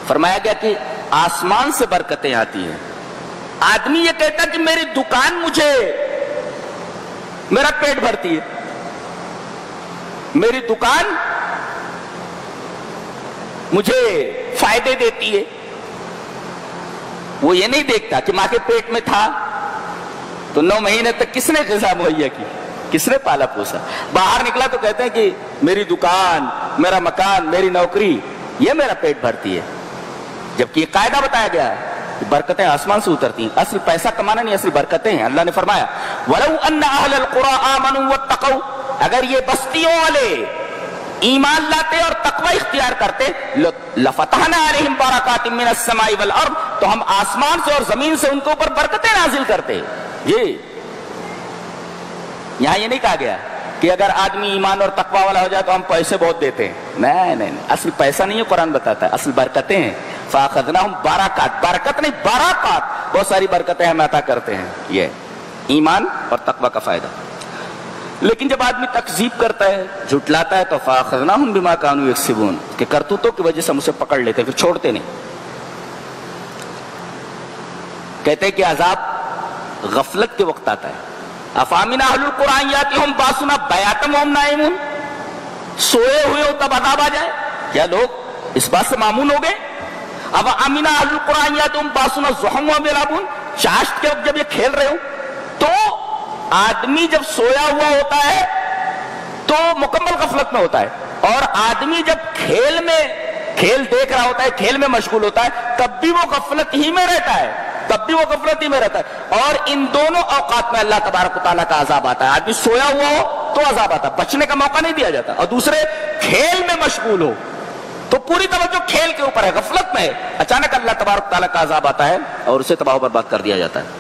فرمایا گیا کہ آسمان سے برکتیں آتی ہیں. آدمی یہ کہتا کہ میری دکان مجھے میرا پیٹ بھرتی ہے، میری دکان مجھے فائدے دیتی ہے. وہ یہ نہیں دیکھتا کہ ماں کے پیٹ میں تھا تو 9 مہینے تک کس نے غذا مہیا کی، کس نے پالا پوسا. باہر نکلا تو کہتے ہیں کہ میری دکان، میرا مکان، میری نوکری یہ میرا پیٹ بھرتی ہے. جبکہ یہ قاعدہ بتایا گیا ہے کہ برکتیں آسمان سے اترتی ہیں. اصل پیسہ کمانا نہیں، اصل برکتیں ہیں. اللہ نے فرمایا وَلَوْ أَنَّ أَهْلَ الْقُرَىٰ آمَنُوا وَاتَّقَوْا، اگر یہ بستیوں والے ایمان لاتے اور تقوی اختیار کرتے لَفَتَحْنَا عَلَيْهِمْ بَرَكَاتٍ مِّنَ السَّمَاءِ وَالْأَرْضِ، تو ہم آسمان سے اور زمین سے ان کے اوپر برکتیں نازل کرتے. یہاں یہ نہیں کہا گیا کہ اگر آدمی ایمان اور تقوی والا ہو جائے تو ہم پیسے بہت دیتے ہیں. نہیں، اصل پیسہ نہیں ہے، قرآن بتاتا ہے اصل برکتیں ہیں. فَأَخَذْنَاهُمْ بَرَكَاتٍ، برکت نہیں برکات، بہت ساری برکتیں ہم عطا کرتے ہیں. یہ ایمان اور تقوی کا فائدہ. لیکن جب آدمی تکذیب کرتا ہے، جھٹلاتا ہے، تو فَأَخَذْنَاهُمْ بِمَا كَانُوا يَكْسِبُونَ، کہ کرتوتوں کی وجہ سے ہم اسے پکڑ لیتے پھر چھوڑتے نہیں. کہتے ہیں کہ عذاب غفلت کے وقت آتا ہے. افامن اہل القرآن یاتیہم باسنا بیاتم وہم نائمون، سوئے ہوئے ہو تب عذاب آ جائے. کیا لوگ اس بات سے معمون ہو گئے؟ اب امین اہل القرآن یاتیہم باسنا ضحی وہم یلعبون، چاشت کے وقت جب یہ کھیل رہے ہو تو آدمی جب سویا ہوا ہوتا ہے تو مکمل غفلت میں ہوتا ہے، اور آدمی جب کھیل دیکھ رہا ہوتا ہے، کھیل میں مشغول ہوتا ہے، تب بھی وہ غفلت ہی میں رہتا ہے. اور ان دونوں اوقات میں اللہ تبارک و تعالیٰ کا عذاب آتا ہے. آدمی سویا ہوا ہو تو عذاب آتا ہے، بچنے کا موقع نہیں دیا جاتا، اور دوسرے کھیل میں مشغول ہو تو پوری توجہ کھیل کے اوپر ہے، غفلت میں ہے، اچانک اللہ تبارک و تعالیٰ کا عذاب آتا ہے اور اسے تباہ و برباد کر دیا جاتا ہے.